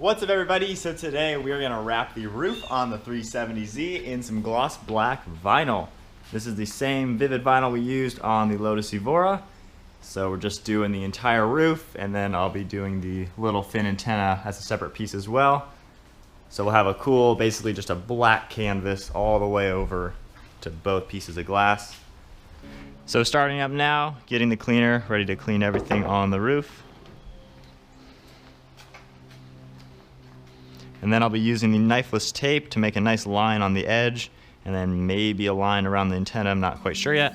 What's up everybody? So today we are going to wrap the roof on the 370Z in some gloss black vinyl. This is the same Vvivid vinyl we used on the Lotus Evora. So we're just doing the entire roof, and then I'll be doing the little fin antenna as a separate piece as well. So we'll have a cool, basically just a black canvas all the way over to both pieces of glass. So starting up now, getting the cleaner ready to clean everything on the roof. And then I'll be using the knifeless tape to make a nice line on the edge, and then maybe a line around the antenna, I'm not quite sure yet.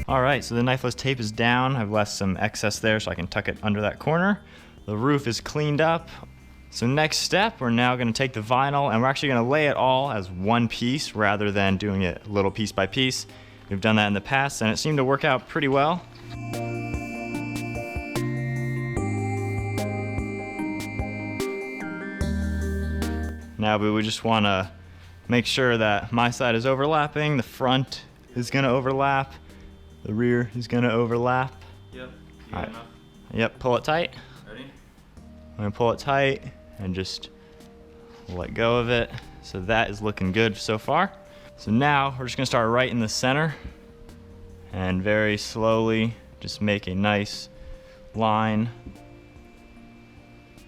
Alright, so the knifeless tape is down. I've left some excess there so I can tuck it under that corner. The roof is cleaned up. So next step, we're now going to take the vinyl and we're actually going to lay it all as one piece rather than doing it little piece by piece. We've done that in the past and it seemed to work out pretty well. Now we just want to make sure that my side is overlapping, the front is going to overlap, the rear is going to overlap. Yep, you got enough? Yep, pull it tight. Ready? I'm going to pull it tight and just let go of it. So that is looking good so far. So now we're just going to start right in the center and very slowly just make a nice line,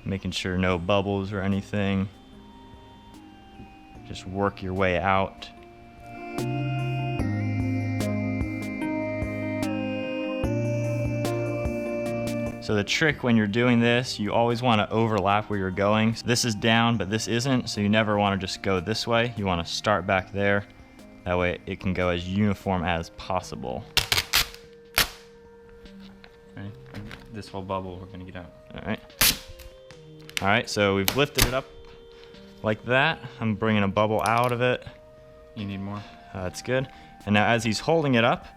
making sure no bubbles or anything. Just work your way out. So the trick when you're doing this, you always want to overlap where you're going. So this is down, but this isn't, so you never want to just go this way. You want to start back there. That way it can go as uniform as possible. Ready? This whole bubble we're going to get out. All right, so we've lifted it up like that. I'm bringing a bubble out of it. You need more? That's good. And now as he's holding it up,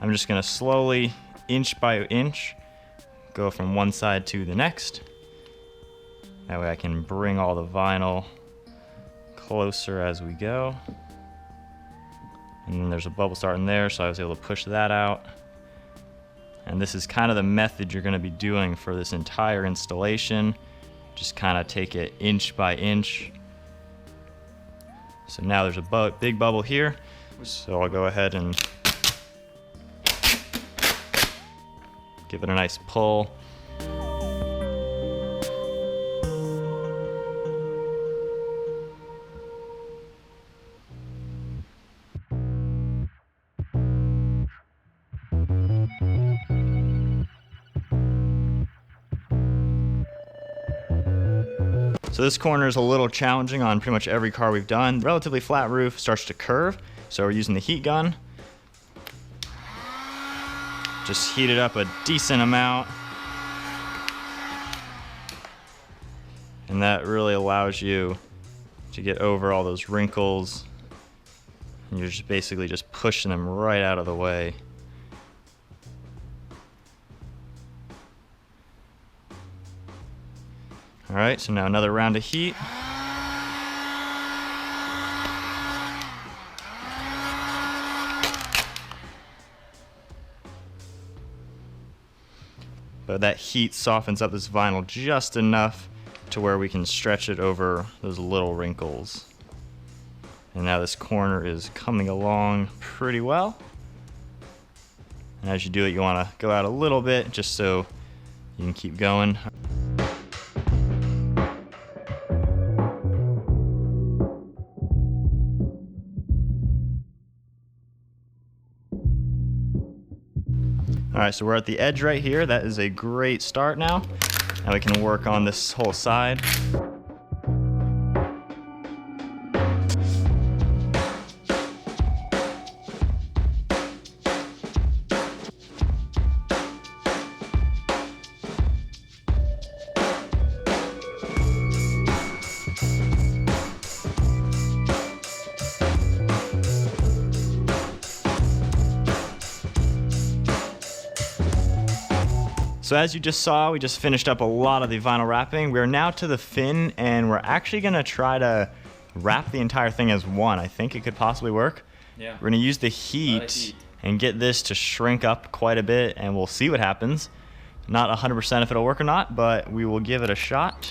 I'm just going to slowly, inch by inch, go from one side to the next. That way I can bring all the vinyl closer as we go. And then there's a bubble starting there, so I was able to push that out. And this is kind of the method you're going to be doing for this entire installation. Just kind of take it inch by inch. So now there's a big bubble here. So I'll go ahead and give it a nice pull. So this corner is a little challenging on pretty much every car we've done. Relatively flat roof starts to curve, so we're using the heat gun. Just heat it up a decent amount. And that really allows you to get over all those wrinkles. And you're just basically just pushing them right out of the way. All right, so now another round of heat. But that heat softens up this vinyl just enough to where we can stretch it over those little wrinkles. And now this corner is coming along pretty well. And as you do it, you want to go out a little bit just so you can keep going. All right, so we're at the edge right here. That is a great start now. Now we can work on this whole side. So as you just saw, we just finished up a lot of the vinyl wrapping. We're now to the fin, and we're actually gonna try to wrap the entire thing as one. I think it could possibly work. Yeah. We're gonna use the heat and get this to shrink up quite a bit, and we'll see what happens. Not 100% if it'll work or not, but we will give it a shot.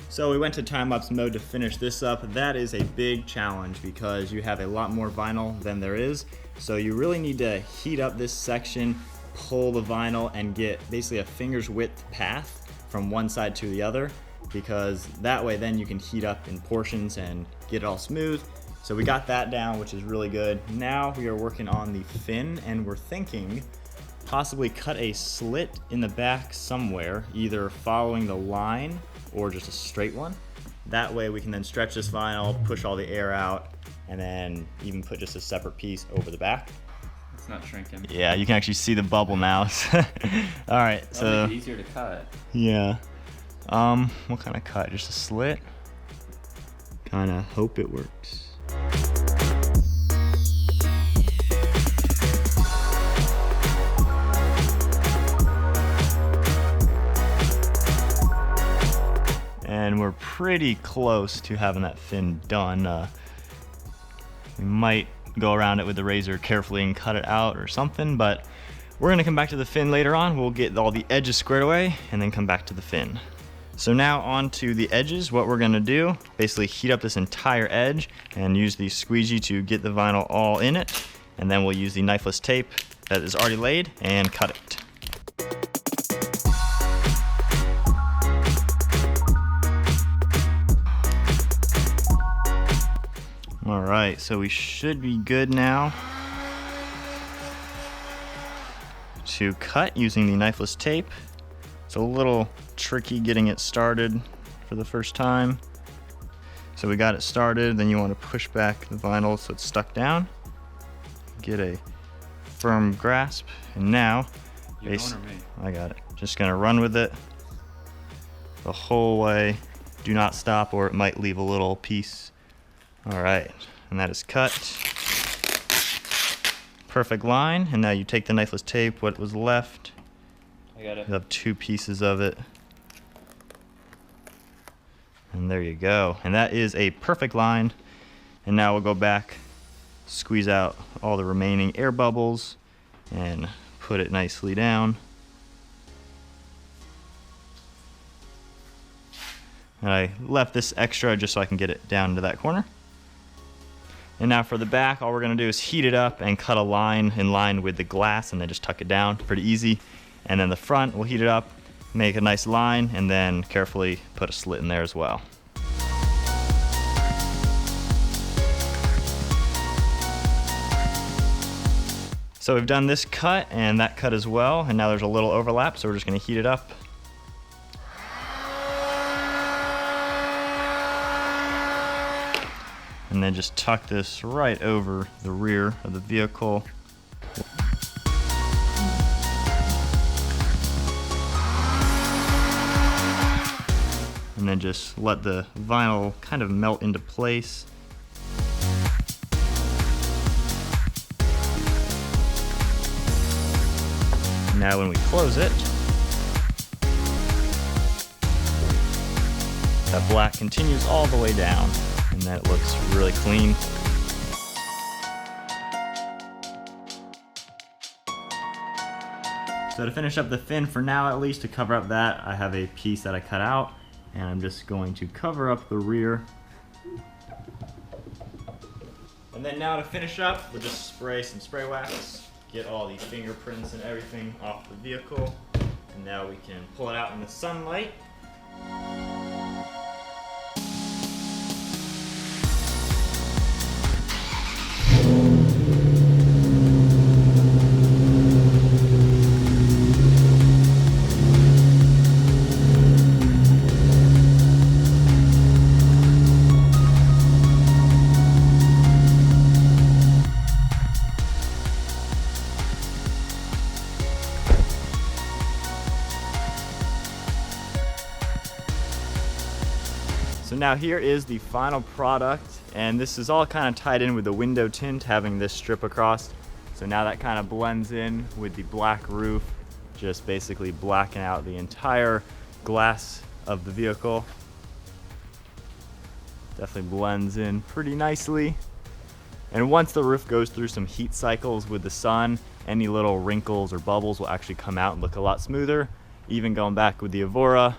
So we went to time-lapse mode to finish this up. That is a big challenge because you have a lot more vinyl than there is. So you really need to heat up this section, pull the vinyl, and get basically a finger's width path from one side to the other, because that way then you can heat up in portions and get it all smooth. So we got that down, which is really good. Now we are working on the fin, and we're thinking possibly cut a slit in the back somewhere, either following the line or just a straight one. That way we can then stretch this vinyl, push all the air out, and then even put just a separate piece over the back. It's not shrinking. Yeah, you can actually see the bubble now. All right, so that'll make it easier to cut. Yeah. What kind of cut? Just a slit? Kind of hope it works. And we're pretty close to having that fin done. We might go around it with the razor carefully and cut it out or something, but we're gonna come back to the fin later on. We'll get all the edges squared away and then come back to the fin. So now on to the edges. What we're gonna do, basically heat up this entire edge and use the squeegee to get the vinyl all in it. And then we'll use the knifeless tape that is already laid and cut it. All right, so we should be good now to cut using the knifeless tape. It's a little tricky getting it started for the first time. So we got it started, then you want to push back the vinyl so it's stuck down. Get a firm grasp, and now, You going or me? I got it. Just gonna run with it the whole way. Do not stop or it might leave a little piece. All right, and that is cut. Perfect line, and now you take the knifeless tape, what was left. I got it. You have 2 pieces of it. And there you go. And that is a perfect line. And now we'll go back, squeeze out all the remaining air bubbles, and put it nicely down. And I left this extra just so I can get it down into that corner. And now for the back, all we're gonna do is heat it up and cut a line in line with the glass and then just tuck it down, pretty easy. And then the front, we'll heat it up, make a nice line, and then carefully put a slit in there as well. So we've done this cut and that cut as well, and now there's a little overlap, so we're just gonna heat it up. And then just tuck this right over the rear of the vehicle. And then just let the vinyl kind of melt into place. Now when we close it, that black continues all the way down. And that looks really clean. So to finish up the fin, for now at least, to cover up that, I have a piece that I cut out, and I'm just going to cover up the rear. And then now to finish up, we'll just spray some spray wax, get all the fingerprints and everything off the vehicle, and now we can pull it out in the sunlight. So now here is the final product, and this is all kind of tied in with the window tint, having this strip across. So now that kind of blends in with the black roof, just basically blacking out the entire glass of the vehicle. Definitely blends in pretty nicely. And once the roof goes through some heat cycles with the sun, any little wrinkles or bubbles will actually come out and look a lot smoother. Even going back with the Evora,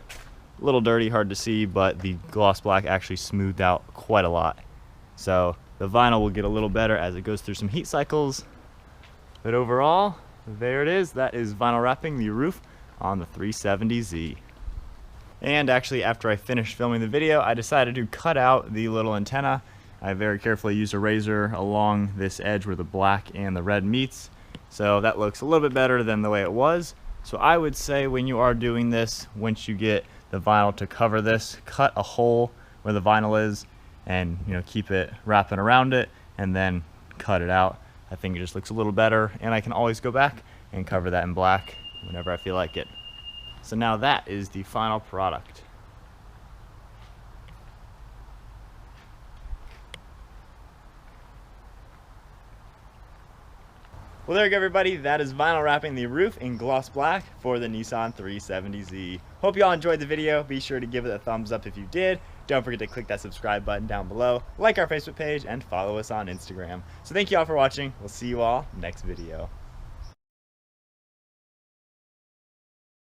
a little dirty, hard to see, but the gloss black actually smoothed out quite a lot. So the vinyl will get a little better as it goes through some heat cycles. But overall, there it is. That is vinyl wrapping the roof on the 370Z. And actually, after I finished filming the video, I decided to cut out the little antenna. I very carefully used a razor along this edge where the black and the red meets. So that looks a little bit better than the way it was. So I would say when you are doing this, once you get the vinyl to cover this, cut a hole where the vinyl is and keep it wrapping around it and then cut it out. I think it just looks a little better, and I can always go back and cover that in black whenever I feel like it. So now that is the final product. Well, there you go, everybody. That is vinyl wrapping the roof in gloss black for the Nissan 370Z. Hope you all enjoyed the video. Be sure to give it a thumbs up if you did. Don't forget to click that subscribe button down below, like our Facebook page, and follow us on Instagram. So thank you all for watching. We'll see you all next video.